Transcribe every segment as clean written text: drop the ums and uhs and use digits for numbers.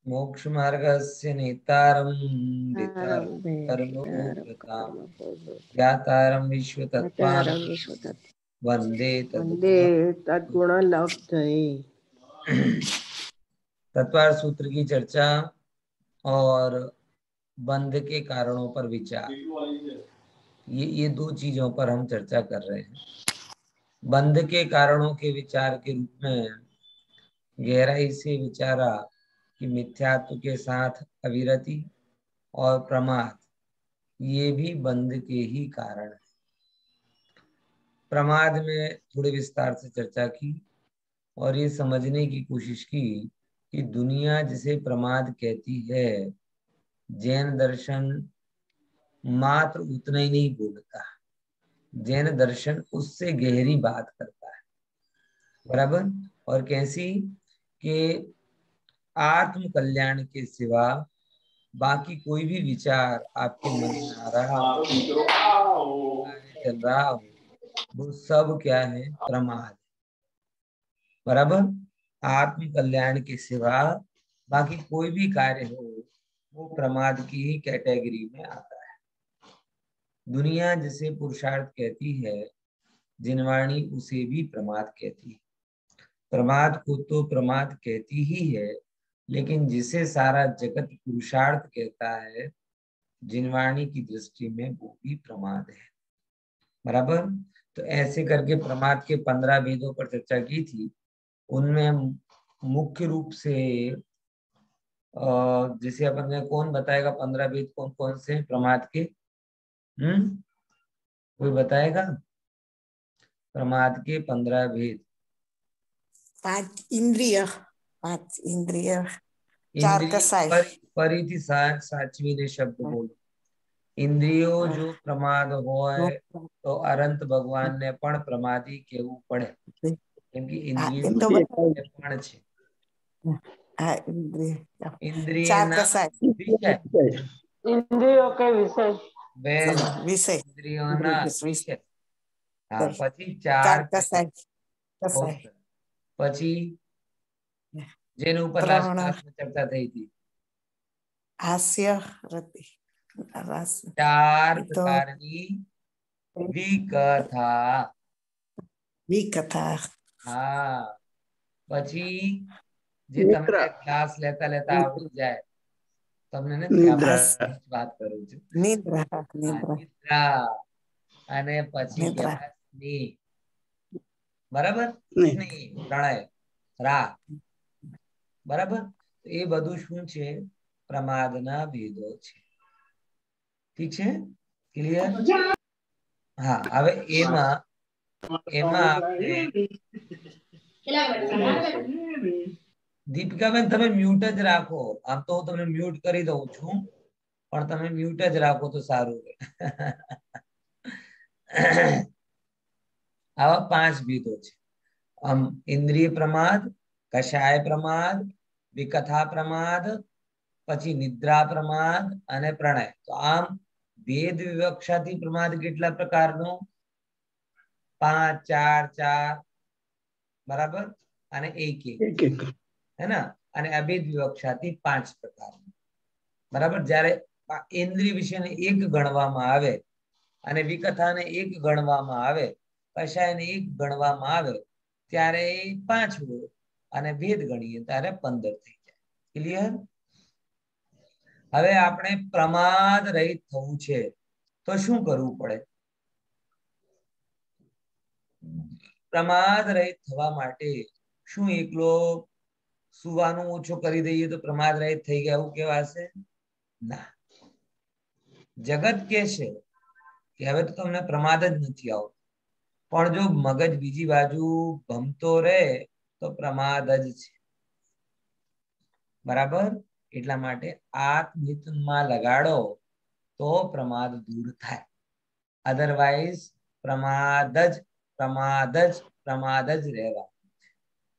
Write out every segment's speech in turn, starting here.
मोक्ष मार्गस्य नेतारं तारं वेतारं वेतारं सर्वभूतां कर्मभूतं ज्ञातारं विश्वतत्त्वानं ज्ञातारं विश्वतत् वन्दे वन्दे तद्गुणम्। तद्गुणलब्धये। तत्वार सूत्र की चर्चा और बंध के कारणों पर विचार, ये दो चीजों पर हम चर्चा कर रहे हैं। बंध के कारणों के विचार के रूप में गहराई से विचारा कि मिथ्यात्व के साथ अविरति और प्रमाद, ये भी बंध के ही कारण है। प्रमाद में थोड़े विस्तार से चर्चा की और ये समझने की कोशिश की कि दुनिया जिसे प्रमाद कहती है, जैन दर्शन मात्र उतना ही नहीं बोलता, जैन दर्शन उससे गहरी बात करता है। बराबर। और कैसी कि आत्म कल्याण के सिवा बाकी कोई भी विचार आपके मन में आ रहा हो, चल रहा हो, वो सब क्या है? प्रमाद। बराबर। आत्म कल्याण के सिवा बाकी कोई भी कार्य हो, वो प्रमाद की ही कैटेगरी में आता है। दुनिया जिसे पुरुषार्थ कहती है, जिनवाणी उसे भी प्रमाद कहती है। प्रमाद को तो प्रमाद कहती ही है, लेकिन जिसे सारा जगत पुरुषार्थ कहता है, जिनवाणी की दृष्टि में वो भी प्रमाद है। बराबर। तो ऐसे करके प्रमाद के 15 भेदों पर चर्चा की थी। उनमें मुख्य रूप से जैसे अपन ने, कौन बताएगा 15 भेद कौन कौन से प्रमाद के? कोई बताएगा प्रमाद के 15 भेद? 5 इंद्रिय, 5 इंद्रिय, 4 इंद्रिय कसाय। परिधि साचवी ने शब्द बोलो। इंद्रियो जो प्रमाद होय तो अनंत भगवान ने पण प्रमादी केवू पड़े, क्योंकि इंद्रिय तो पण छे। इंद्रिय 4 ना कसाय विषय, इंद्रियों के विषय, विषय, इंद्रियों ना विषय। हाँ, પછી 4 4 कसाय, कसाय, પછી જેના ઉપર લાસ્ટ ક્લાસમાં ચર્ચા થઈ હતી, हास्य, रति, 4 પ્રકારની વિકથા। विकथा। हाँ, પછી જે તમને ક્લાસ લેતા લેતા આવડી જાય, તમને નથી વાત કરું છું, निद्रा, નિદ્રા, અને પછી निद्रा, કહેવાય સ્નેહ। બરાબર। સ્નેહ, પ્રણય, રાગ। બરાબર। તો એ બધું શું છે? પ્રમાદના ભેદો છે। ઠીક છે? ક્લિયર? હા, હવે એમાં આપણે દીપિકાબેન તમે મ્યુટ જ રાખો। આમ તો હું તમને મ્યુટ કરી દઉં છું, પણ તમે મ્યુટ જ રાખો તો સારું રહે। આવા 5 ભેદો છે। આમ ઇન્દ્રિય પ્રમાદ, કષાય પ્રમાદ, વિકથા પ્રમાદ, પછી નિદ્રા પ્રમાદ અને પ્રણય। તો આમ ભેદ વિવક્ષાથી પ્રમાદ કેટલા પ્રકારનો? 5, 4, 4, બરાબર, અને 1, 1 है ना। અને અભેદ વિવક્ષાથી 5 પ્રકારનો। બરાબર। જ્યારે ઇન્દ્રિય વિષયને 1 ગણવામાં આવે અને વિકથાને 1 ગણવામાં આવે, કષાયને 1 ગણવામાં આવે, ત્યારે 5 હોય, અને ભેદ ગણીએ ત્યારે 15 થઈ જાય। ક્લિયર? હવે આપણે પ્રમાદ રહિત થવું છે તો શું કરવું પડે? પ્રમાદ રહિત થવા માટે શું એકલો સુવાનું ઓછું કરી દઈએ તો પ્રમાદ રહિત થઈ ગયા એવું કહેવાશે? ના। જગત કે છે કે હવે તો તમને પ્રમાદ જ નથી આવતો, પણ જો મગજ બીજી બાજુ ભમતો રહે તો પ્રમાદ જ છે। બરાબર। એટલા માટે આત્મહિતમાં લગાડો તો પ્રમાદ દૂર થાય, અધરવાઇઝ પ્રમાદ જ રહેવા।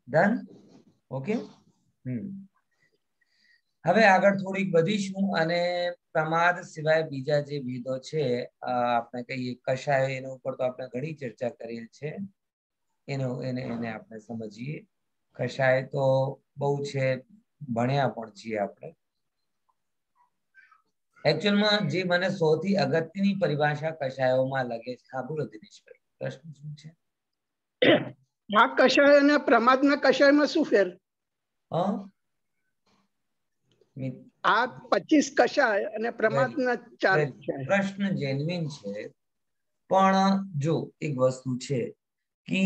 ડન? ઓકે। હવે આગળ થોડીક વધીશું અને પ્રમાદ સિવાય બીજા જે ભેદો છે, આપણે કહીએ કષાય, એના ઉપર તો આપણે ઘણી ચર્ચા કરેલ છે, એને આપણે સમજીએ। કષાય તો બહુ છે, ભણ્યા પણ છીએ આપણે. એકચ્યુઅલમાં જે મને સૌથી અગત્યની પરિભાષા કશાયોમાં લાગે છે. હા બોલો દિનેશભાઈ, પ્રશ્ન શું છે? આ કષાય અને પ્રમાદના કષાયમાં શું ફેર? હા આ 25 કષાય અને પ્રમાદના 4 કષાય. પ્રશ્ન જેન્યુઇન છે, પણ જો એક વસ્તુ છે કે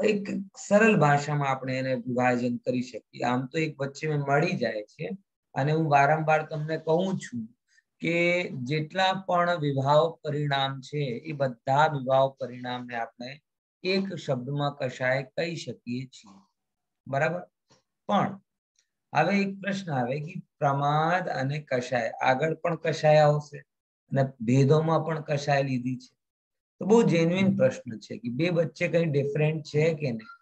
એક સરળ ભાષામાં આપણે એને વિભાજન કરી શકીએ. આમ તો એક વચ્ચે મળી જાય છે, અને હું વારંવાર તમને કહું છું કે જેટલા પણ વિભાવ પરિણામ છે એ બધા વિભાવ પરિણામને આપણે એક શબ્દમાં કશાય કહી શકીએ છીએ, બરાબર? પણ હવે એક પ્રશ્ન આવે કે પ્રમાદ અને કશાય, આગળ પણ કશાય આવશે અને ભેદોમાં પણ કશાય લીધી છે. તો બહુ જેન્યુઇન પ્રશ્ન છે કે બે વચ્ચે કઈ ડિફરન્ટ છે કે નહીં?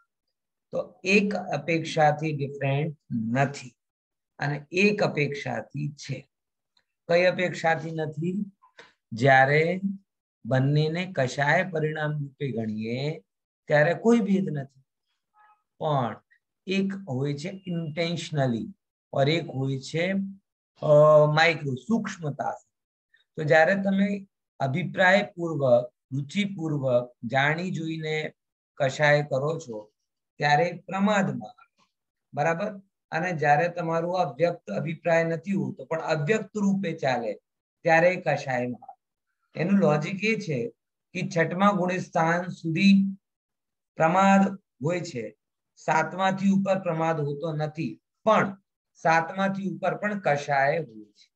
તો એક અપેક્ષાથી ડિફરન્ટ નથી અને એક અપેક્ષાથી છે. કઈ અપેક્ષાથી નથી? જ્યારે બંનેને કશાય પરિણામ રૂપે ગણીએ ત્યારે કોઈ ભેદ નથી, પણ એક હોય છે ઇન્ટેન્શનલી और એક હોય છે માઇક્રો, સૂક્ષ્મતા. તો જ્યારે તમે અભિપ્રાય પૂર્વક, રુચિપૂર્વક, જાણી જોઈને કશાય કરો છો ત્યારે પ્રમાદમાં, બરાબર? અને જ્યારે તમારું આ વ્યક્ત અભિપ્રાય નથી હોતો પણ અવ્યક્ત રૂપે ચાલે ત્યારે કશાયમાં. એનું લોજિક એ છે કે 6મા ગુણસ્થાન સુધી પ્રમાદ હોય છે, 7માથી ઉપર પ્રમાદ હોતો નથી, પણ 7માથી ઉપર પણ કશાય હોય છે.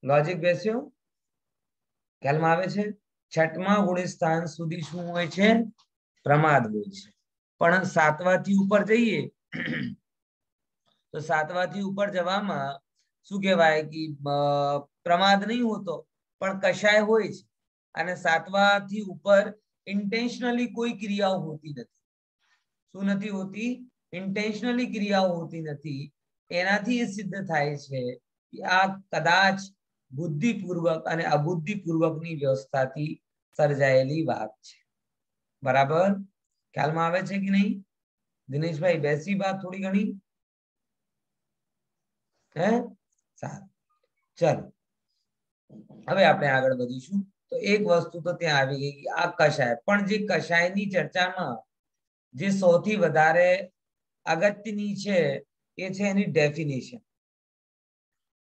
લોજિક બેસ્યો? ખ્યાલમાં આવે છે? 6મા ગુણસ્થાન સુધી શું હોય છે? પ્રમાદ હોય છે, પણ 7માથી ઉપર જઈએ તો 7માથી ઉપર જવામાં શું કહેવાય કે પ્રમાદ નહીં હોતો પણ કશાય હોય છે, અને 7માથી ઉપર ઇન્ટેન્શનલી કોઈ ક્રિયાઓ હોતી નથી. શું નથી હોતી? ઇન્ટેન્શનલી ક્રિયાઓ હોતી નથી. એનાથી એ સિદ્ધ થાય છે કે આ કદાચ બુદ્ધિપૂર્વક અને અબુદ્ધિપૂર્વકની વ્યવસ્થાથી સર્જાયેલી વાત છે, બરાબર? ખ્યાલમાં આવે છે કે નહીં? દિનેશભાઈ બેસી વાત થોડી ઘણી? હે? સારું, ચલો હવે આપણે આગળ વધીશું. તો એક વસ્તુ તો ત્યાં આવી ગઈ કે આ કશાય, પણ જે કશાયની ચર્ચામાં જે સૌથી વધારે અગત્યની છે એ છે એની ડેફિનેશન.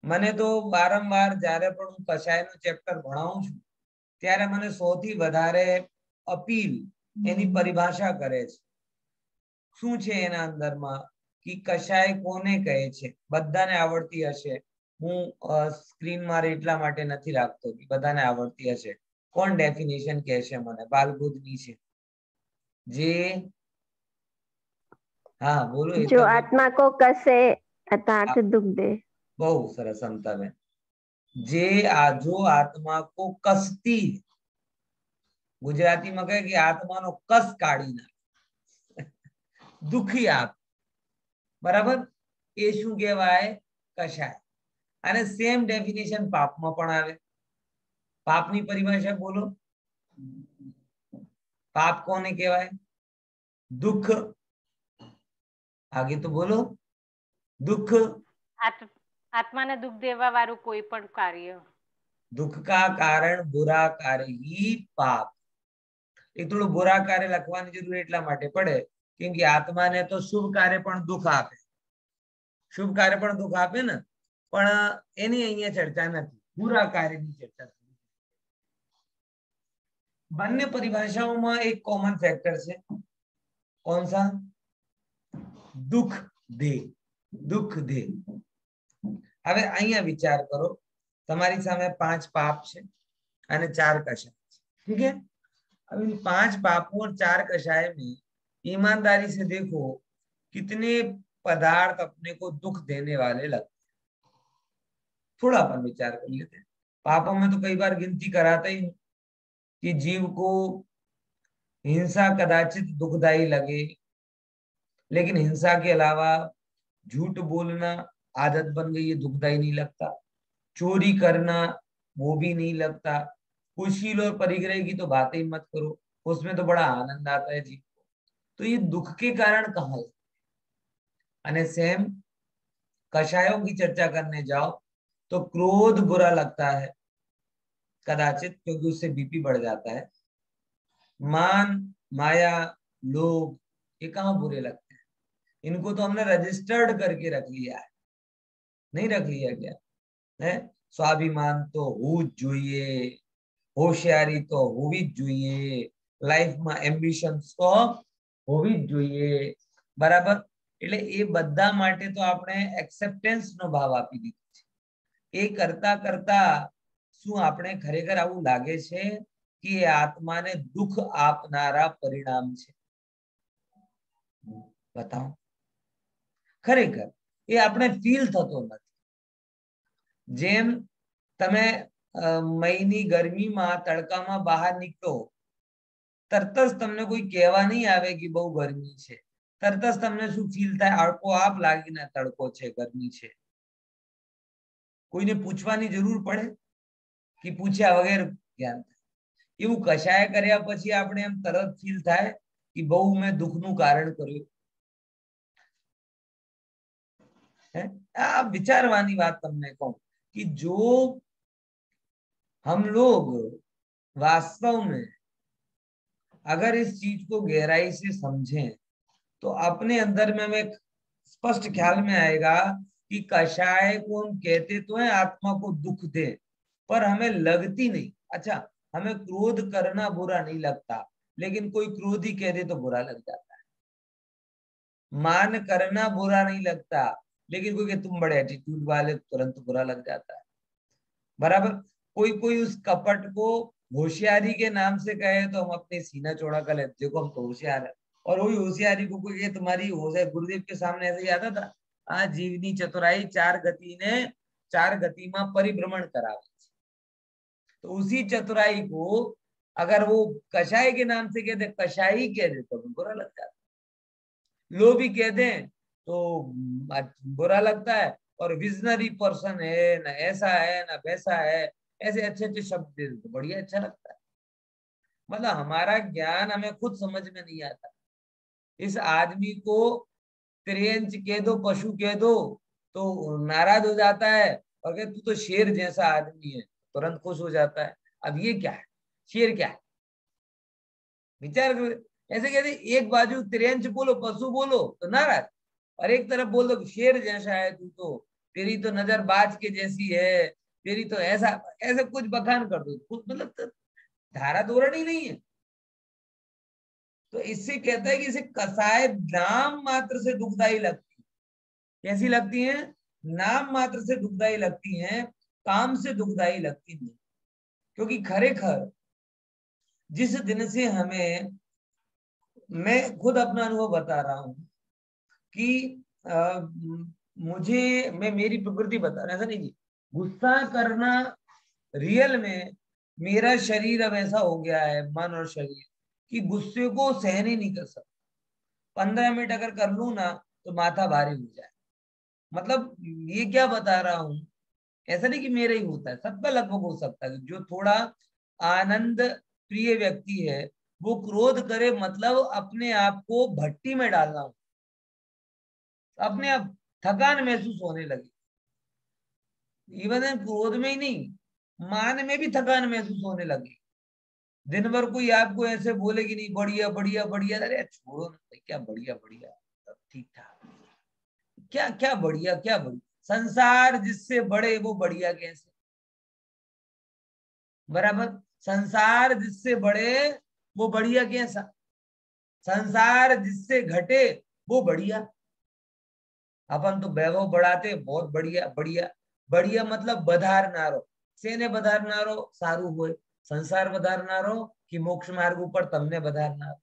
મને તો વારંવાર જ્યારે પણ હું કશાયનું ચેપ્ટર ભણાવું છું ત્યારે મને સૌથી વધારે અપીલ એની પરિભાષા કરે છે. શું છે એના અંદરમાં કે કશાય કોને કહે છે? બધાને આવડતી હશે, હું સ્ક્રીન મારે એટલા માટે નથી રાખતો કે બધાને આવડતી હશે. કોણ ડેફિનેશન કહેશે મને? બાલબુદ્ધની છે જે, હા બોલો. जो आत्मा को कसे अर्थात दुख दे. બહુ સરસ સમતાબેન. જે જો આત્મા કો કસતી, ગુજરાતીમાં કહે કે આત્માનો કસ કાઢી નાખે, દુખી આપ, બરાબર? એ શું કહેવાય? કશાય. અને સેમ ડેફિનેશન પાપમાં પણ આવે. પાપની પરિભાષા બોલો. પાપ કોને કહેવાય? દુઃખ. આગે તો બોલો. દુઃખ, આત્માને દુઃખ દેવા વાળું કોઈ પણ કાર્ય. दुख का कारण बुरा कार्य ही पाप. એ થોડું બુરા કાર્ય લખવાની જરૂર એટલા માટે પડે કેમ કે આત્માને તો શુભ કાર્ય પણ દુઃખ આપે, શુભ કાર્ય પણ દુઃખ આપે ને, પણ એની અહીંયા ચર્ચા નથી, બુરા કાર્યની ચર્ચા. બંને પરિભાષાઓમાં એક કોમન ફેક્ટર છે. કોણ સા? દુઃખ દે, દુઃખ દે. હવે અહીંયા વિચાર કરો, તમારી સામે 5 પાપ છે અને 4 कषाय છે, ठीक है? अब इन 5 पापों और 4 कषाय में ईमानदारी से देखो कितने पदार्थ अपने को दुख देने वाले लगते हैं. थोड़ा अपन विचार कर लेते हैं. पापों में तो कई बार गिनती कराते ही कि जीव को हिंसा कदाचित दुखदायी लगे, लेकिन हिंसा के अलावा झूठ बोलना आदत बन गई है, दुखदायी नहीं लगता. चोरी करना वो भी नहीं लगता. कुशील और परिग्रह की तो बातें ही मत करो, उसमें तो बड़ा आनंद आता है जी. तो ये दुख के कारण कहाँ है? અને સેમ कषायों की चर्चा करने जाओ तो क्रोध बुरा लगता है कदाचित, क्योंकि उससे बीपी बढ़ जाता है। मान, माया, लोभ, ये कहाँ बुरे लगते हैं? इनको तो हमने रजिस्टर्ड करके रख लिया है, नहीं रख लिया क्या है? स्वाभिमान तो होવું જ જોઈએ, હોશિયારી તો હોવી જ જોઈએ, લાઈફમાં એમ્બિશન્સ તો હોવી જ જોઈએ, બરાબર? એટલે એ બધા માટે તો આપણે એક્સેપ્ટન્સ નો ભાવ આપી દીધો છે. એ કરતા કરતા શું આપણે ખરેખર આવું લાગે છે કે એ આત્માને દુઃખ આપનારા પરિણામ છે? બતાવો, ખરેખર એ આપણે ફીલ થતો નથી. જેમ તમે મઈની ગરમીમાં તડકામાં બહાર નીકળો, તરત જ તમને કોઈ કહેવા નહીં આવે કે બહુ ગરમી છે. તરત જ તમને શું ફીલ થાય? આપોઆપ લાગીને તડકો છે, ગરમી છે. કોઈને પૂછવાની જરૂર પડે કે પૂછ્યા વગર જ્ઞાન થાય? એવું કશાય કર્યા પછી આપણે એમ તરત ફીલ થાય कि बहु मैं दुख नु कारण કર્યું है? आप विचारवानी बात तमने कहूं कि जो हम लोग वास्तव में अगर इस चीज को गहराई से समझें तो अपने अंदर में हमें स्पष्ट ख्याल में आएगा कि कषाय को हम कहते तो है आत्मा को दुख दे, पर हमें लगती नहीं. अच्छा, हमें क्रोध करना बुरा नहीं लगता, लेकिन कोई क्रोधी कह दे तो बुरा लग जाता है. मान करना बुरा नहीं लगता, लेकिन कोई कहे तुम बड़े एटीट्यूड वाले, तुरंत बुरा लग जाता है. बराबर? कोई कोई उस कपट को होशियारी के नाम से कहे तो हम अपने सीना चौड़ा कर लेते, देखो हम तो होशियार है. और वही होशियारी को कोई तुम्हारी होशियार, गुरुदेव के सामने ऐसे ही आता था, आ जीवनी चतुराई चार गति ने चार गति में परिभ्रमण करावे. तो उसी चतुराई को अगर वो कषाय के नाम से कहते, कषाई कह दे तो बुरा लग जाता. लोभी कह दे तो बुरा लगता है, और विजनरी पर्सन है ना, ऐसा है ना वैसा है, ऐसे अच्छे अच्छे शब्द दे दे तो बढ़िया अच्छा लगता है. मतलब हमारा ज्ञान हमें खुद समझ में नहीं आता. इस आदमी को त्रियंच कह दो, पशु कह दो तो नाराज हो जाता है, और कहे तू तो शेर जैसा आदमी है, तुरंत खुश हो जाता है. अब ये क्या है? शेर क्या है? विचार ऐसे कहते, एक बाजू त्रियंच बोलो, पशु बोलो तो नाराज, और एक तरफ बोल दो शेर जैसा है तू, तो तेरी तो नजर बाज के जैसी है, तेरी तो ऐसा, ऐसे कुछ बखान कर दो, मतलब तो धारा धोरण ही नहीं है. तो इससे कहता है कि इसे कसाय नाम मात्र से दुखदाई लगती है. कैसी लगती है? नाम मात्र से दुखदाई लगती है, काम से दुखदाई लगती नहीं. क्योंकि खरेखर जिस दिन से हमें, मैं खुद अपना अनुभव बता रहा हूं कि मुझे, मैं मेरी प्रकृति बता रहा, ऐसा नहीं जी, गुस्सा करना रियल में मेरा शरीर अब ऐसा हो गया है, मन और शरीर, कि गुस्से को सहन ही नहीं कर सकता. 15 मिनट अगर कर लूं ना तो माथा भारी हो जाए. मतलब ये क्या बता रहा हूं, ऐसा नहीं कि मेरा ही होता है, सबका लगभग हो सकता है. जो थोड़ा आनंद प्रिय व्यक्ति है वो क्रोध करे मतलब अपने आप को भट्टी में डालना हो, अपने आप थकान महसूस होने लगे. इवन क्रोध में ही नहीं, मान में भी थकान महसूस होने लगी. दिन भर कोई आपको ऐसे बोले कि नहीं बढ़िया बढ़िया बढ़िया, अरे छोड़ो ना, क्या बढ़िया बढ़िया, ठीक ठाक, क्या क्या बढ़िया क्या बढ़िया. संसार जिससे बड़े वो बढ़िया कैसे? बराबर? संसार जिससे बढ़े वो बढ़िया कैसा? संसार जिससे घटे वो बढ़िया. अपन तो वैभव बढ़ाते, बहुत बढ़िया बढ़िया बढ़िया, मतलब बधारनारो, सेने बधारनारो सारू होय, संसार बधारनारो कि मोक्ष मार्ग ऊपर तमने बधारनारो.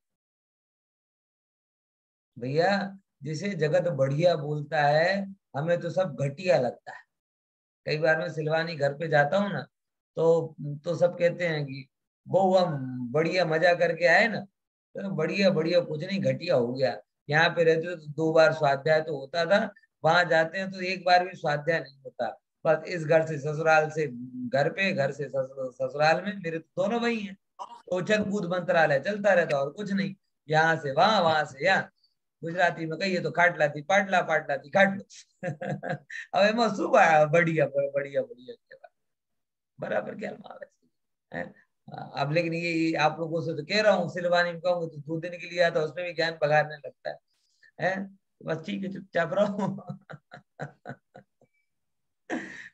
भैया जिसे जगत बढ़िया बोलता है हमें तो सब घटिया लगता है. कई बार मैं सिलवानी घर पे जाता हूँ ना तो सब कहते हैं कि बहु हम बढ़िया मजा करके आए ना, तो बढ़िया बढ़िया कुछ नहीं, घटिया हो गया. यहाँ पे रहते तो 2 बार स्वाध्याय तो होता था, वहां जाते हैं तो 1 बार भी स्वाध्याय नहीं होता. बस इस घर से ससुराल से घर पे, घर से ससुराल में, मेरे तो दोनों वही हैं, तो उछल कूद मंत्रालय चलता रहता और कुछ नहीं. यहाँ से वहां, वहां से यहाँ, गुजराती में कहिए तो खाटला थी, पाटला पाटला थी खाटलो। હવે એમાં શું बढ़िया बढ़िया बढ़िया बराबर ख्याल में आवे है। अब लेकिन ये आप लोगों से तो कह रहा हूँ, सिलवानी में कहूँ तो 2 दिन के लिए आता, उसमें भी ज्ञान बघाड़ने लगता है? बस ठीक है, चुपचाप रहो।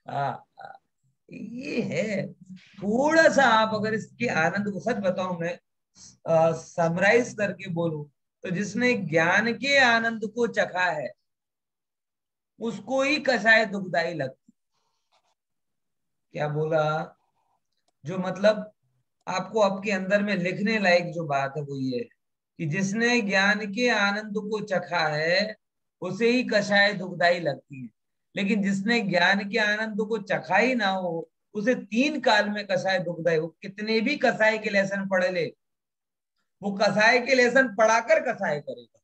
हाँ, ये है थोड़ा सा। आप अगर इसके आनंद को, सच बताऊं मैं समराइज करके बोलूं, तो जिसने ज्ञान के आनंद को चखा है उसको ही कषाय दुखदाई लगती। क्या बोला? जो मतलब आपको आपके अंदर में लिखने लायक जो बात है वो ये है कि जिसने ज्ञान के आनंद को चखा है उसे ही कषाय दुखदाई लगती है। लेकिन जिसने ज्ञान के आनंद को चखा ही ना हो उसे 3 काल में कषाय दुखदाई, वो कितने भी कषाय के लेसन पढ़ ले, वो कषाय के लेसन पढ़ाकर कषाय करेगा।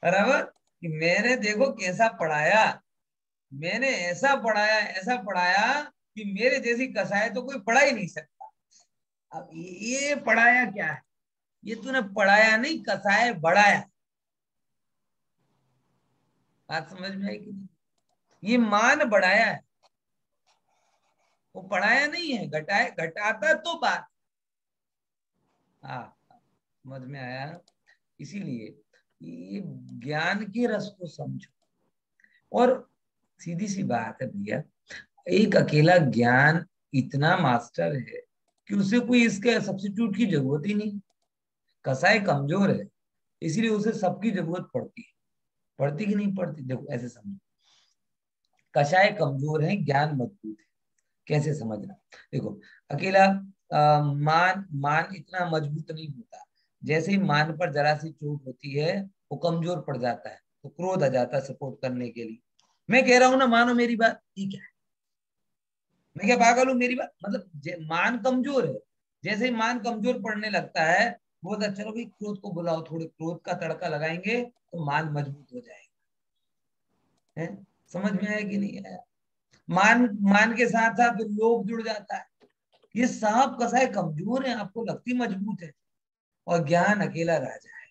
बराबर कि मैंने देखो कैसा पढ़ाया, मैंने ऐसा पढ़ाया कि मेरे जैसी कसाई तो कोई पढ़ा ही नहीं सकता। अब ये पढ़ाया क्या है? ये तूने पढ़ाया नहीं, कसाई बढ़ाया। बात समझ में आई कि नहीं? ये मान बढ़ाया है, वो पढ़ाया नहीं है। घटाए घटाता तो बात। हाँ, समझ में आया? इसीलिए ये ज्ञान के रस को समझो। और सीधी सी बात है भैया, एक अकेला ज्ञान इतना मास्टर है कि उसे कोई इसके सब्स्टिट्यूट की जरूरत ही नहीं। कसाई कमजोर है इसीलिए उसे सबकी जरूरत पड़ती है। पड़ती कि नहीं पड़ती? देखो ऐसे समझो, कषाय कमजोर है, ज्ञान मजबूत है। कैसे समझना? देखो अकेला मान मान इतना मजबूत नहीं होता। जैसे ही मान पर जरा सी चोट होती है वो कमजोर पड़ जाता है, तो क्रोध आ जाता है सपोर्ट करने के लिए। मैं कह रहा हूं ना, मानो मेरी बात, ठीक है? मैं क्या पागल हूं? मेरी बात मतलब मान कमजोर है, जैसे ही मान कमजोर पड़ने लगता है वो बोलता चलो भाई क्रोध को बुलाओ, थोड़े क्रोध का तड़का लगाएंगे तो मान मजबूत हो जाएगा। है? समझ में आया कि नहीं आया? मान मान के साथ साथ लोभ जुड़ जाता है। ये सब कसाय कमजोर है, आपको लगती मजबूत है। और ज्ञान अकेला राजा है,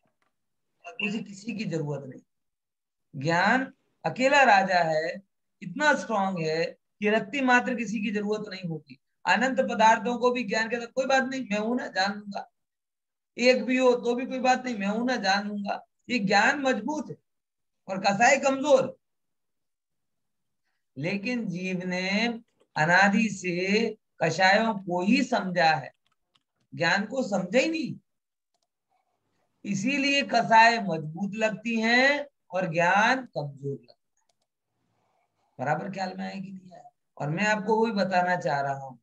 उसे किसी की जरूरत नहीं। ज्ञान अकेला राजा है, इतना स्ट्रांग है कि रत्ती मात्र किसी की जरूरत नहीं होती। अनंत पदार्थों को भी ज्ञान के साथ कोई बात नहीं, मैं हूं ना, जान लूंगा। एक भी हो तो भी कोई बात नहीं, मैं हूं ना, जान लूंगा। ये ज्ञान मजबूत है और कसाई कमजोर। लेकिन जीव ने अनादि से कषायों को ही समझा है, ज्ञान को समझा ही नहीं। इसीलिए कसाय मजबूत लगती हैं और ज्ञान कमजोर लगता है। बराबर ख्याल में आएगी नहीं आया? और मैं आपको वही बताना चाह रहा हूं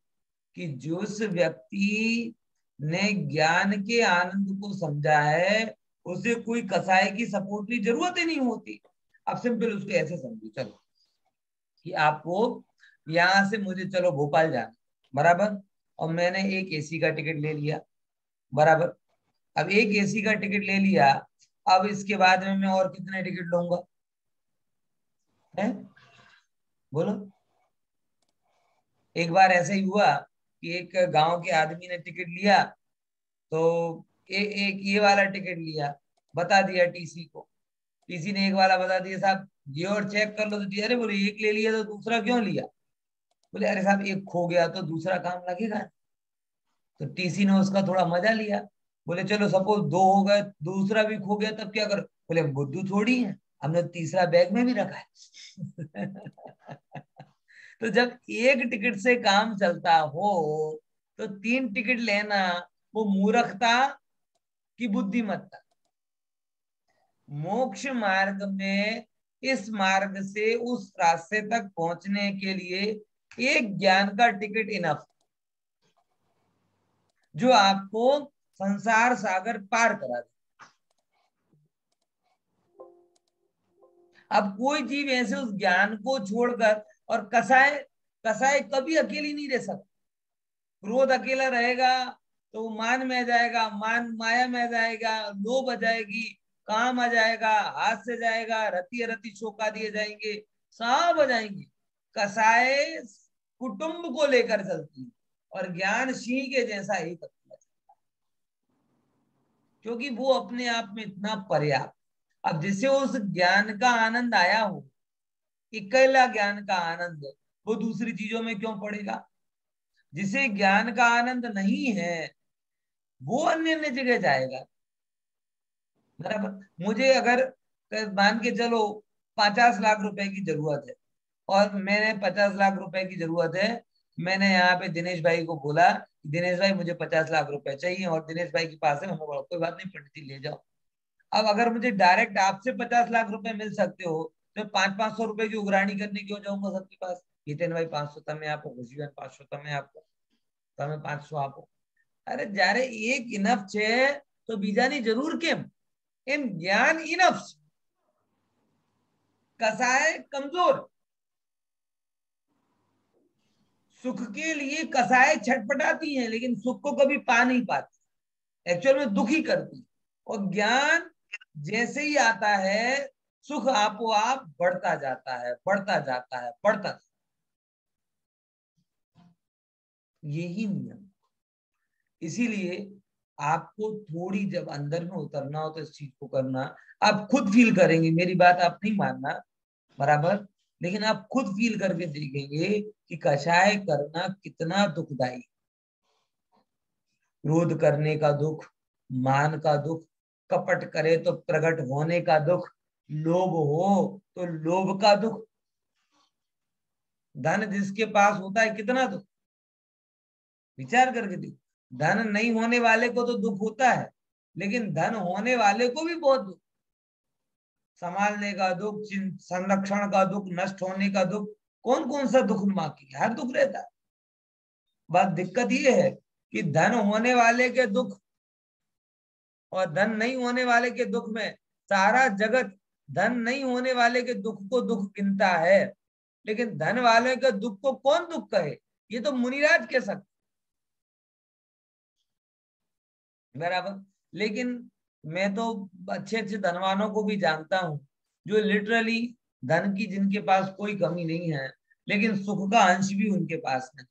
कि जिस व्यक्ति ने ज्ञान के आनंद को समझा है उसे कोई कसाई की सपोर्ट की जरूरत ही नहीं होती। अब सिंपल उसको ऐसे समझो, चलो कि आपको यहां से मुझे चलो भोपाल जाना, बराबर, और मैंने एक एसी का टिकट ले लिया, बराबर। अब एक एसी का टिकट ले लिया, अब इसके बाद में मैं और कितने टिकट लूंगा? है? बोलो। एक बार ऐसा ही हुआ कि एक गांव के आदमी ने टिकट लिया, तो एक ये वाला टिकट लिया, बता दिया टीसी को। टीसी ने एक वाला बता दिया, साहब ये और चेक कर लो। तो अरे बोले एक ले लिया तो दूसरा क्यों लिया? बोले अरे साहब एक खो गया तो दूसरा काम लगेगा। तो टीसी ने उसका थोड़ा मजा लिया। बोले चलो सपोज 2 हो गए, दूसरा भी खो गया, तब क्या करो? बोले बुद्धू थोड़ी है, हमने तीसरा बैग में भी रखा है। तो जब एक टिकट से काम चलता हो तो 3 टिकट लेना वो मूर्खता की बुद्धिमत्ता। मोक्ष मार्ग में इस मार्ग से उस रास्ते तक पहुंचने के लिए एक ज्ञान का टिकट इनफ, जो आपको संसार सागर पार करा दे। अब कोई जीव ऐसे उस ज्ञान को छोड़कर, और कसाय कसाय कभी अकेली नहीं रह सकता। क्रोध अकेला रहेगा तो मान में आ जाएगा, मान माया में आ जाएगा, लोभ आ जाएगी, काम आ जाएगा, हाथ से जाएगा, रति रति शोका दिए जाएंगे, सब आ जाएंगे। कसाय कुटुंब को लेकर चलती है और ज्ञान सिंह के जैसा ही करता है। क्योंकि वो अपने आप में इतना पर्याप्त। अब जिसे उस ज्ञान का आनंद आया हो, अकेला ज्ञान का आनंद, वो दूसरी चीजों में क्यों पड़ेगा? जिसे ज्ञान का आनंद नहीं है वो अन्य अन्य जगह जाएगा। बराबर। मुझे अगर मान के चलो 50 लाख रुपए की जरूरत है, और मैंने 50 लाख रुपए की जरूरत है, मैंने यहाँ पे दिनेश भाई को बोला, दिनेश भाई मुझे 50 लाख रुपए चाहिए, और दिनेश भाई के पास है, मैंने बोला कोई बात नहीं पंडित जी ले जाओ। अब अगर मुझे डायरेक्ट आपसे 50 लाख रुपए मिल सकते हो, तो 500-500 रुपए की उगराणी करने क्यों जाऊंगा सबके पास? जितेन भाई 500 તમે આપો, ખુશીબેન 500 તમે આપો, તમે 500 આપો। અરે જ્યારે એક ઇનફ છે તો બીજાની જરૂર કેમ? એમ જ્ઞાન ઇનફ છે, कसाय कमजोर। सुख के लिए कसाय छटपटाती हैं, लेकिन सुख को कभी पा नहीं पाती, एक्चुअल में दुखी करती है। और ज्ञान जैसे ही आता है, सुख आपो आप बढ़ता जाता है, बढ़ता जाता है, बढ़ता जाता है। यही नियम। इसीलिए आपको थोड़ी जब अंदर में उतरना हो तो इस चीज को करना, आप खुद फील करेंगे, मेरी बात आप नहीं मानना, बराबर, लेकिन आप खुद फील करके देखेंगे कि कषाय करना कितना दुखदाई। क्रोध करने का दुख, मान का दुख, कपट करे तो प्रकट होने का दुख, लोभ हो तो लोभ का दुख। धन जिसके पास होता है कितना दुख, विचार करके देखो। धन नहीं होने वाले को तो दुख होता है, लेकिन धन होने वाले को भी बहुत दुख। संभालने का दुख, संरक्षण का दुख, नष्ट होने का दुख, कौन कौन सा दुख बाकी, हर दुख रहता है। बस दिक्कत ये है कि धन होने वाले के दुख और धन नहीं होने वाले के दुख में सारा जगत धन नहीं होने वाले के दुख को दुख गिनता है, लेकिन धन वाले के दुख को कौन दुख कहे? ये तो मुनिराज कह सकते, बराबर। लेकिन मैं तो अच्छे अच्छे धनवानों को भी जानता हूं जो लिटरली धन की जिनके पास कोई कमी नहीं है, लेकिन सुख का अंश भी उनके पास नहीं।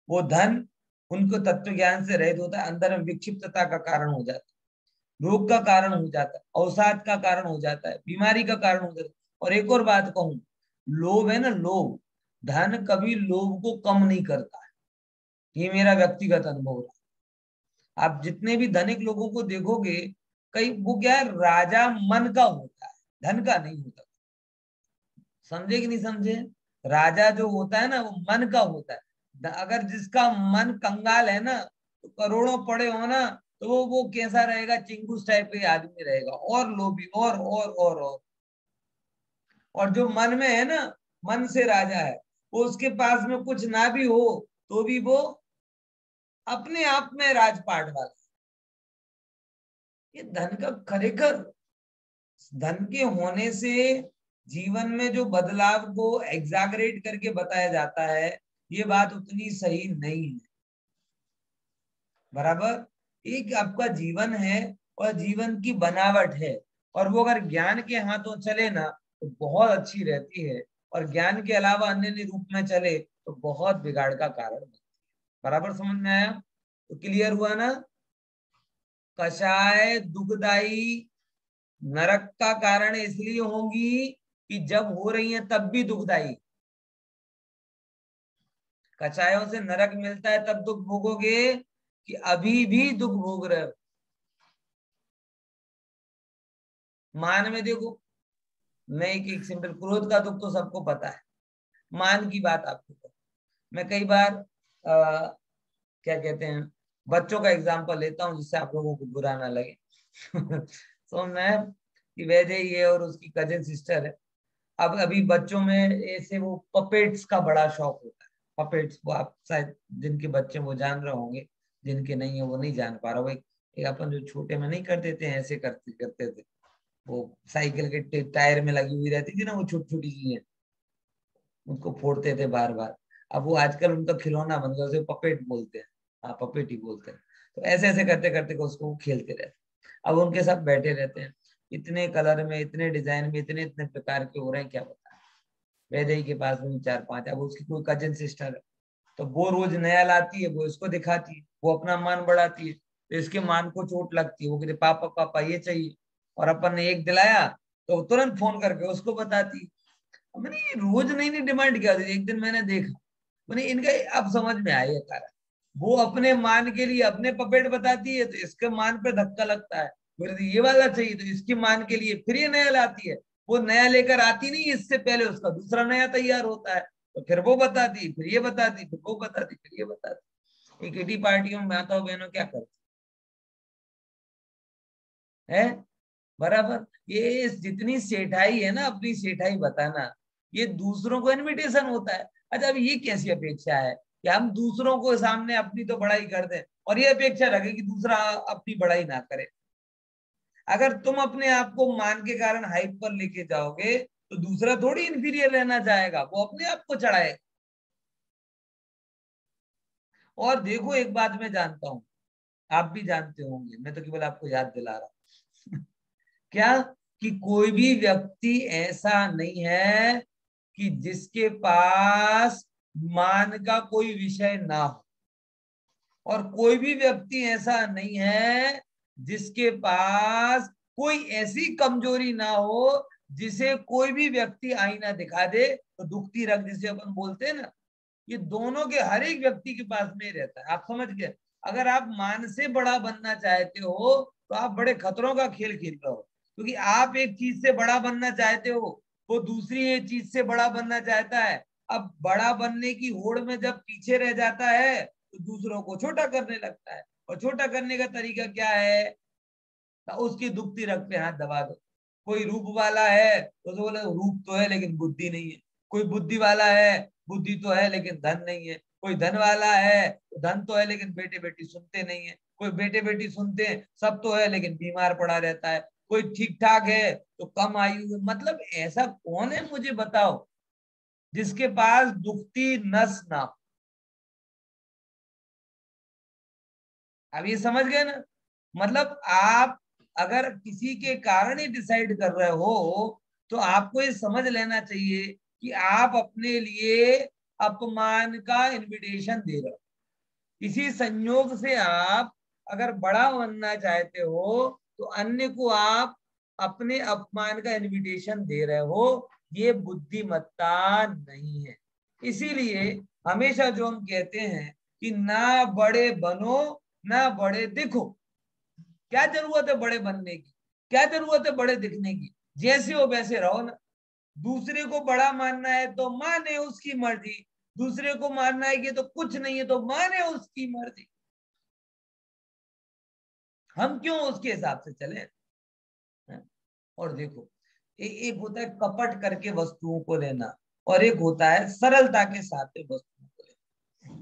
वो धन उनको तत्व ज्ञान से रहित होता है, अंदर में विक्षिप्तता का कारण हो जाता है, रोग का कारण हो जाता है, अवसाद का कारण हो जाता है, बीमारी का कारण हो जाता है। और एक और बात कहूं, लोभ है ना, लोभ, धन कभी लोभ को कम नहीं करता है, ये मेरा व्यक्तिगत अनुभव है। आप जितने भी धनिक लोगों को देखोगे, कई वो क्या है, राजा मन का होता है, धन का नहीं होता। समझे कि नहीं समझे? राजा जो होता है ना, वो मन का होता है। अगर जिसका मन कंगाल है ना, तो करोड़ों पड़े हो ना, तो वो कैसा रहेगा? चिंगूस टाइप के आदमी रहेगा, और लोभी, और जो मन में है ना, मन से राजा है, वो उसके पास में कुछ ना भी हो तो भी वो अपने आप में राजपाट वाला। ये धन का खरेखर, धन के होने से जीवन में जो बदलाव को एग्जैगरेट करके बताया जाता है, ये बात उतनी सही नहीं है, बराबर। एक आपका जीवन है और जीवन की बनावट है, और वो अगर ज्ञान के हाथों चले ना तो बहुत अच्छी रहती है, और ज्ञान के अलावा अन्य रूप में चले तो बहुत बिगाड़ का कारण बनती है। बराबर समझ में आया? तो क्लियर हुआ ना? कषाय दुखदाई नरक का कारण इसलिए होंगी कि जब हो रही है तब भी दुखदाई। कषायों से नरक मिलता है तब दुख भोगोगे कि अभी भी दुख भोग रहे हो? मान में देखो, मैं एक सिंपल, क्रोध का दुख तो सबको पता है, मान की बात आपको पता। मैं कई बार क्या कहते हैं, बच्चों का एग्जाम्पल लेता हूँ जिससे आप लोगों को बुरा ना लगे। तो मैं कि वैदे ये और उसकी कजिन सिस्टर है। अब अभी बच्चों में ऐसे वो पपेट्स का बड़ा शौक होता है। पपेट्स, वो आप शायद जिनके बच्चे वो जान रहे होंगे, जिनके नहीं है वो नहीं जान पा रहा। वो एक अपन जो छोटे में नहीं करते थे, ऐसे करते थे, वो साइकिल के टायर में लगी हुई रहती थी ना, वो छोटी छोटी चीजें, उसको फोड़ते थे बार बार। अब वो आजकल उनका खिलौना बन गया, उसे पपेट बोलते हैं। हाँ, पपेट ही बोलते हैं। तो ऐसे ऐसे करते करते उसको वो खेलते रहते। अब उनके साथ बैठे रहते हैं, इतने कलर में, इतने डिजाइन में, इतने इतने प्रकार के हो रहे हैं, क्या बताएं। वैदेही के पास में 4-5, अब उसकी कोई कजिन सिस्टर है, तो वो रोज नया लाती है, वो इसको दिखाती है, वो अपना मान बढ़ाती है। तो इसके मान को चोट लगती है, वो कहते पापा पापा ये चाहिए, और अपन ने एक दिलाया तो तुरंत फोन करके उसको बताती। मैंने ये रोज नई नई डिमांड किया थी। एक दिन मैंने देखा, मैंने इनका अब समझ में आया कारण, वो अपने मान के लिए अपने पपेट बताती है तो इसके मान पे धक्का लगता है, फिर ये वाला चाहिए तो इसके मान के लिए फिर ये नया लाती है। वो नया लेकर आती नहीं, इससे पहले उसका दूसरा नया तैयार होता है, तो फिर वो बताती, फिर ये बताती, फिर वो बताती, फिर ये बताती। एक किटी पार्टियों में माताओं बहनों क्या करती है बराबर। ये जितनी सेठाई है ना, अपनी सेठाई बताना, ये दूसरों को इनविटेशन होता है। अच्छा, अब ये कैसी अपेक्षा है कि हम दूसरों को सामने अपनी तो बड़ाई कर दें और ये अपेक्षा रखे कि दूसरा अपनी बड़ाई ना करे। अगर तुम अपने आप को मान के कारण हाइप पर लेके जाओगे तो दूसरा थोड़ी इंफीरियर रहना चाहेगा, वो अपने आप को चढ़ाए। और देखो, एक बात मैं जानता हूं, आप भी जानते होंगे, मैं तो केवल आपको याद दिला रहा हूं क्या, कि कोई भी व्यक्ति ऐसा नहीं है कि जिसके पास मान का कोई विषय ना हो, और कोई भी व्यक्ति ऐसा नहीं है जिसके पास कोई ऐसी कमजोरी ना हो जिसे कोई भी व्यक्ति आईना दिखा दे तो दुखती रख, जिसे अपन बोलते हैं ना, ये दोनों के हर एक व्यक्ति के पास में रहता है। आप समझ गए। अगर आप मान से बड़ा बनना चाहते हो तो आप बड़े खतरों का खेल खेल रहे हो, क्योंकि आप एक चीज से बड़ा बनना चाहते हो, वो दूसरी एक चीज से बड़ा बनना चाहता है। अब बड़ा बनने की होड़ में जब पीछे रह जाता है तो दूसरों को छोटा करने लगता है, और छोटा करने का तरीका क्या है, तो उसकी दुखती रख पे हाथ दबा दो। कोई रूप वाला है तो बोले रूप तो है लेकिन बुद्धि नहीं है, कोई बुद्धि वाला है, बुद्धि तो है लेकिन धन नहीं है, कोई धन वाला है तो धन तो है लेकिन बेटे बेटी सुनते नहीं है, कोई बेटे बेटी सुनते हैं, सब तो है लेकिन बीमार पड़ा रहता है, कोई ठीक ठाक है तो कम आयु है। मतलब ऐसा कौन है मुझे बताओ जिसके पास दुखती नस ना हो। अब ये समझ गए ना। मतलब आप अगर किसी के कारण ही डिसाइड कर रहे हो तो आपको ये समझ लेना चाहिए कि आप अपने लिए अपमान का इनविटेशन दे रहे हो। इसी संयोग से आप अगर बड़ा बनना चाहते हो तो अन्य को आप अपने अपमान का इनविटेशन दे रहे हो, ये बुद्धिमत्ता नहीं है। इसीलिए हमेशा जो हम कहते हैं कि ना बड़े बनो ना बड़े दिखो। क्या जरूरत है बड़े बनने की, क्या जरूरत है बड़े दिखने की, जैसे हो वैसे रहो ना। दूसरे को बड़ा मानना है तो माने, उसकी मर्जी। दूसरे को मानना है कि तो कुछ नहीं है तो माने, उसकी मर्जी। हम क्यों उसके हिसाब से चले। और देखो, एक होता है कपट करके वस्तुओं को लेना, और एक होता है सरलता के साथ वस्तुओं को लेना।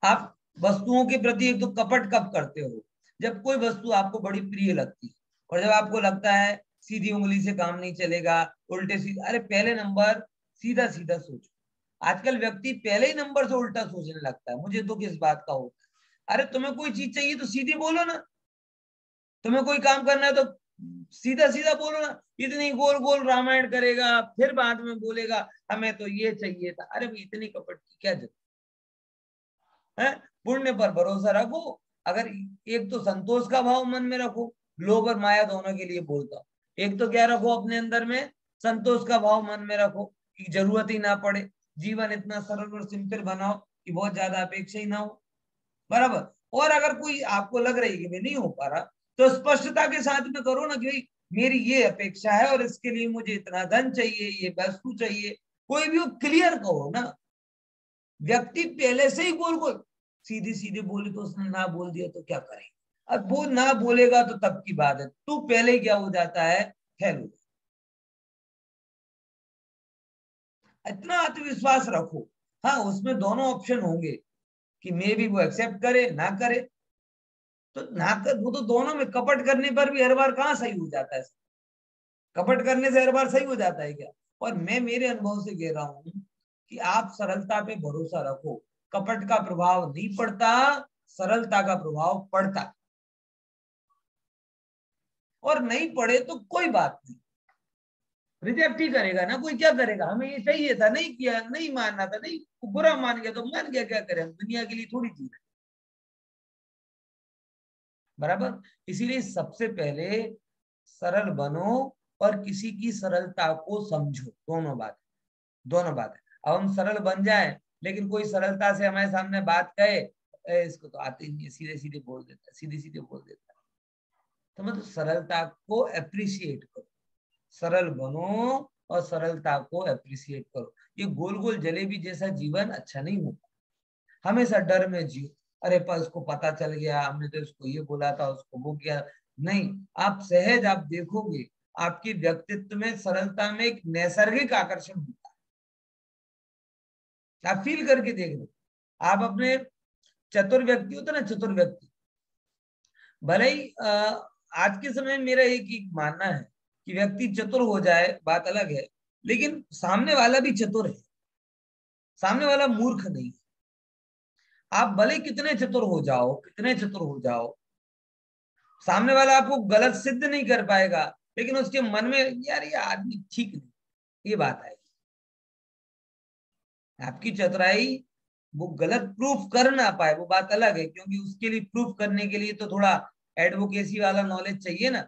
आप वस्तुओं के प्रति एक तो कपट कब करते हो, जब कोई वस्तु आपको बड़ी प्रिय लगती है और जब आपको लगता है सीधी उंगली से काम नहीं चलेगा, उल्टे सीधे। अरे पहले नंबर सीधा सीधा सोचो। आजकल व्यक्ति पहले ही नंबर से उल्टा सोचने लगता है। मुझे तो किस बात का होता है। अरे तुम्हें कोई चीज चाहिए तो सीधी बोलो ना, तुम्हें कोई काम करना है तो सीधा सीधा बोलो ना। इतनी गोल गोल रामायण करेगा, फिर बाद में बोलेगा हमें तो ये चाहिए था। अरे इतनी कपट की क्या जरूरत है। पुण्य पर भरोसा रखो। अगर एक तो संतोष का भाव मन में रखो, लोभ और माया दोनों के लिए बोलता हूँ। एक तो क्या रखो अपने अंदर में, संतोष का भाव मन में रखो कि जरूरत ही ना पड़े, जीवन इतना सरल और सिंपल बनाओ कि बहुत ज्यादा अपेक्षा ही ना हो, बराबर। और अगर कोई आपको लग रही है कि मैं नहीं हो पा रहा, तो स्पष्टता के साथ में करो ना कि मेरी ये अपेक्षा है और इसके लिए मुझे इतना धन चाहिए, ये वस्तु चाहिए। कोई भी क्लियर कहो ना। व्यक्ति पहले से ही गोल गोल सीधी सीधे बोले तो उसने ना बोल दिया तो क्या करेंगे। अब वो ना बोलेगा तो तब की बात है, तू पहले क्या हो जाता है, फेल हो। इतना आत्मविश्वास रखो। हाँ, उसमें दोनों ऑप्शन होंगे कि मे भी वो एक्सेप्ट करे ना करे, तो ना कर, वो तो दोनों में कपट करने पर भी हर बार कहाँ सही हो जाता है। कपट करने से हर बार सही हो जाता है क्या। और मैं मेरे अनुभव से कह रहा हूं कि आप सरलता पे भरोसा रखो। कपट का प्रभाव नहीं पड़ता, सरलता का प्रभाव पड़ता। और नहीं पड़े तो कोई बात नहीं, रिजेक्ट ही करेगा ना कोई, क्या करेगा। हमें ये चाहिए था, नहीं किया, नहीं मानना था, नहीं बुरा मान गया तो मान गया, क्या करें, हम दुनिया के लिए थोड़ी जी रहे। बराबर। इसीलिए सबसे पहले सरल बनो और किसी की सरलता को समझो। दोनों बात है। अब हम सरल बन जाए लेकिन कोई सरलता से हमारे सामने बात कहे, इसको तो आते ही नहीं है, सीधे सीधे बोल देता है, सीधे सीधे बोल देता है। तो मतलब सरलता को अप्रिशिएट करो, सरल बनो और सरलता को अप्रिशिएट करो। ये गोल गोल जलेबी जैसा जीवन अच्छा नहीं होता। हमेशा डर में जियो, अरे पर उसको पता चल गया, हमने तो उसको ये बोला था, उसको वो किया। नहीं, आप सहज आप देखोगे आपके व्यक्तित्व में सरलता में एक नैसर्गिक आकर्षण होता है। आप फील करके देख लो। आप अपने चतुर व्यक्ति होते ना, चतुर व्यक्ति, भले ही आज के समय में मेरा एक मानना है कि व्यक्ति चतुर हो जाए बात अलग है, लेकिन सामने वाला भी चतुर है, सामने वाला मूर्ख नहीं है। आप भले कितने चतुर हो जाओ, सामने वाला आपको गलत सिद्ध नहीं कर पाएगा, लेकिन उसके मन में यार ये आदमी ठीक नहीं, ये बात आएगी। आपकी चतुराई वो गलत प्रूफ कर ना पाए वो बात अलग है, क्योंकि उसके लिए प्रूफ करने के लिए तो थोड़ा एडवोकेसी वाला नॉलेज चाहिए ना।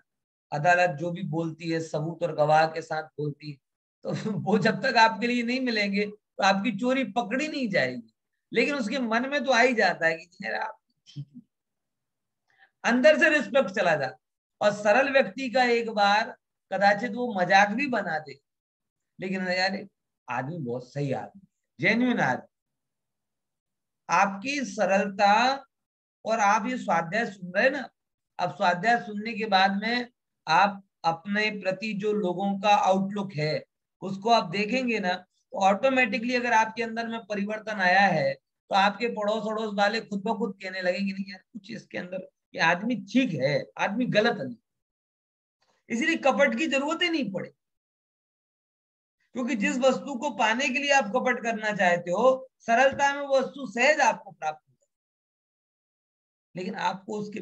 अदालत जो भी बोलती है सबूत और गवाह के साथ बोलती है, तो वो जब तक आपके लिए नहीं मिलेंगे तो आपकी चोरी पकड़ी नहीं जाएगी। लेकिन उसके मन में तो आ ही जाता है कि यार आप ठीक नहीं, अंदर से रिस्पेक्ट चला जाता। और सरल व्यक्ति का एक बार कदाचित वो मजाक भी बना दे, लेकिन यार आदमी बहुत सही आदमी, जेन्युइन आदमी। आपकी सरलता, और आप ये स्वाध्याय सुन रहे हैं ना, अब स्वाध्याय सुनने के बाद में आप अपने प्रति जो लोगों का आउटलुक है उसको आप देखेंगे ना, तो ऑटोमेटिकली अगर आपके अंदर में परिवर्तन आया है तो आपके पड़ोस अड़ोस वाले खुद ब खुद कहने लगेंगे नहीं यार कुछ इसके अंदर, ये आदमी ठीक है, आदमी गलत नहीं। इसलिए कपट की जरूरत ही नहीं पड़े, क्योंकि जिस वस्तु को पाने के लिए आप कपट करना चाहते हो, सरलता में वो वस्तु सहज आपको प्राप्त हो जाए। लेकिन आपको उसके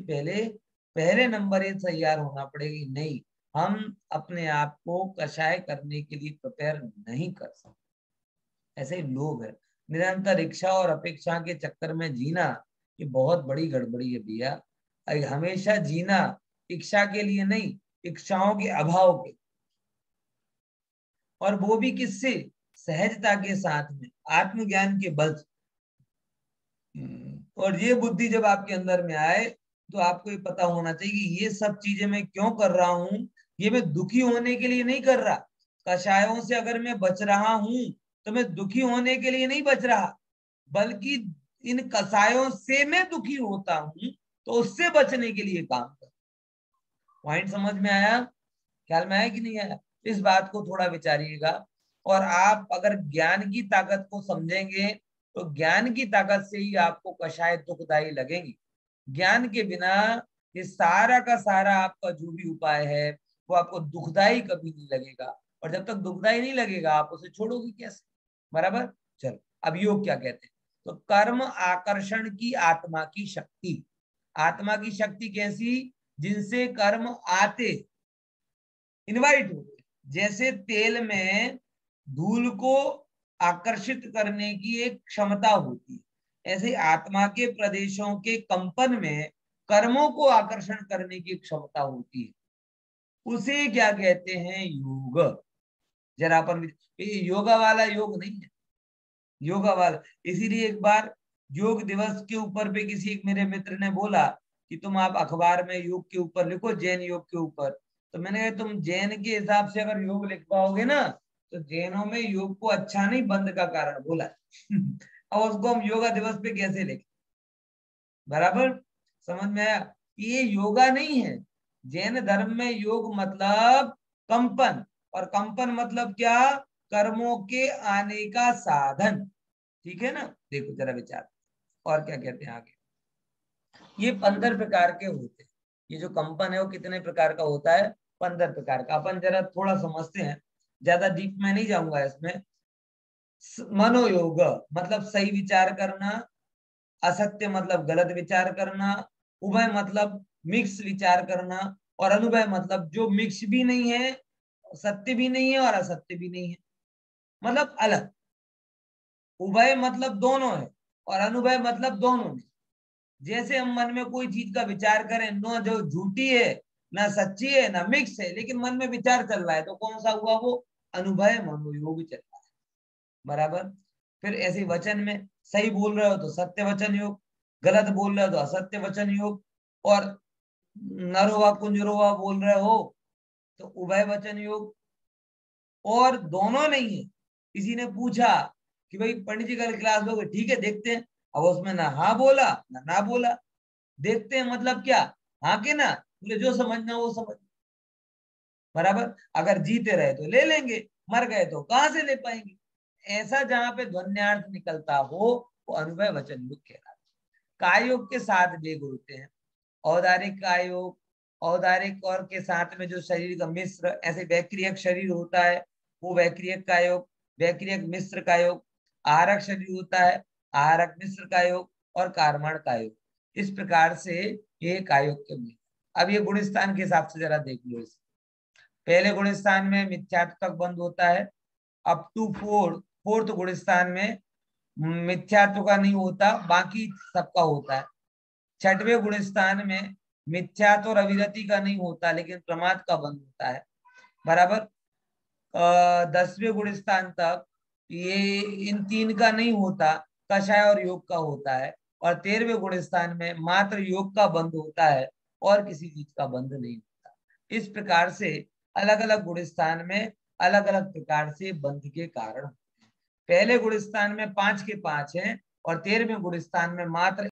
पहले नंबर ये तैयार होना पड़ेगा, नहीं हम अपने आप को कषाय करने के लिए प्रिपेयर नहीं कर सकते। ऐसे लोग हैं, निरंतर इच्छा और अपेक्षा के चक्कर में जीना ये बहुत बड़ी गड़बड़ी है भैया। हमेशा जीना इच्छा के लिए नहीं, इच्छाओं के अभाव के, और वो भी किससे, सहजता के साथ में, आत्मज्ञान के बल। और ये बुद्धि जब आपके अंदर में आए तो आपको ये पता होना चाहिए कि ये सब चीजें मैं क्यों कर रहा हूं, ये मैं दुखी होने के लिए नहीं कर रहा। कषायों से अगर मैं बच रहा हूं तो मैं दुखी होने के लिए नहीं बच रहा, बल्कि इन कषायों से मैं दुखी होता हूं तो उससे बचने के लिए काम कर। पॉइंट समझ में आया, ख्याल में आया कि नहीं आया? इस बात को थोड़ा विचारिएगा। और आप अगर ज्ञान की ताकत को समझेंगे तो ज्ञान की ताकत से ही आपको कषाय दुखदायी लगेंगी। ज्ञान के बिना ये सारा का सारा आपका जो भी उपाय है वो आपको दुखदायी कभी नहीं लगेगा, और जब तक दुखदायी नहीं लगेगा आप उसे छोड़ोगे कैसे? बराबर। चलो अब योग क्या कहते हैं, तो कर्म आकर्षण की आत्मा की शक्ति। आत्मा की शक्ति कैसी? जिनसे कर्म आते, इनवाइट होते, जैसे तेल में धूल को आकर्षित करने की एक क्षमता होती है, ऐसे आत्मा के प्रदेशों के कंपन में कर्मों को आकर्षण करने की क्षमता होती है। उसे क्या कहते हैं? योग। जरा अपन, योगा वाला योग नहीं है, योगा वाला। इसीलिए एक बार योग दिवस के ऊपर पे किसी एक मेरे मित्र ने बोला कि तुम आप अखबार में योग के ऊपर लिखो, जैन योग के ऊपर। तो मैंने कहा तुम जैन के हिसाब से अगर योग लिख पाओगे ना तो जैनों में योग को अच्छा नहीं बंद का कारण बोला। अब उसको हम योगा दिवस पे कैसे लिखें? बराबर समझ में आया? ये योगा नहीं है। जैन धर्म में योग मतलब कंपन, और कंपन मतलब क्या? कर्मों के आने का साधन। ठीक है ना? देखो जरा विचार, और क्या कहते हैं आगे। ये 15 प्रकार के होते हैं। ये जो कंपन है वो कितने प्रकार का होता है? 15 प्रकार का। अपन जरा थोड़ा समझते हैं, ज्यादा डीप में नहीं जाऊंगा इसमें। मनोयोग मतलब सही विचार करना, असत्य मतलब गलत विचार करना, उभय मतलब मिक्स विचार करना, और अनुभय मतलब जो मिक्स भी नहीं है, सत्य भी नहीं है और असत्य भी नहीं है, मतलब अलग। उभय मतलब दोनों है और अनुभय मतलब दोनों नहीं। जैसे हम मन में कोई चीज का विचार करें, न जो झूठी है ना सच्ची है ना मिक्स है, लेकिन मन में विचार चल रहा है, तो कौन सा हुआ वो? अनुभय मनोयोग चल रहा है। बराबर। फिर ऐसे वचन में सही बोल रहे हो तो सत्य वचन योग, गलत बोल रहे हो तो असत्य वचन योग, और नरोवा कुंजरोवा बोल रहे हो तो उभय वचन योग। और दोनों नहीं है। किसी ने पूछा कि भाई पंडित जी कल क्लास लोगे? ठीक है देखते हैं। अब उसमें ना हाँ बोला ना बोला, देखते हैं मतलब क्या? हाँ के ना, बोले जो समझना वो समझ। बराबर। अगर जीते रहे तो ले लेंगे, मर गए तो कहां से ले पाएंगे। ऐसा जहां पे ध्वन्यार्थ निकलता हो वो अनुभव वचन योग कहलाता है। काय योग के 7 वेग होते हैं। औदारिक काय योग, औदारिक और के साथ में जो शरीर का मिश्र, ऐसे वैक्रियक शरीर होता है वो वैक्रियक का योग, वैक्रियक मिश्र का योग। आहारक शरीर होता है, आहारक मिश्र का योग, और कार्मण का योग। इस प्रकार से ये कायोग के मिल। अब ये गुणस्थान के हिसाब से जरा देख लो इसे। पहले गुणस्थान में मिथ्यात्व तक बंद होता है, अप टू फोर्थ गुणस्थान में मिथ्यात्व का नहीं होता, बाकी सबका होता है। छठवें गुणस्थान में मिथ्यात्व और अविरति का नहीं होता, लेकिन प्रमाद का बंद होता है। बराबर। 10वें गुणस्थान तक ये इन 3 का नहीं होता, कषाय और योग का होता है। और 13वें गुणस्थान में मात्र योग का बंद होता है और किसी चीज का बंद नहीं होता। इस प्रकार से अलग अलग गुणस्थान में अलग अलग प्रकार से बंध के कारण। पहले गुणस्थान में 5 के 5 हैं और 13वें गुणस्थान में मात्र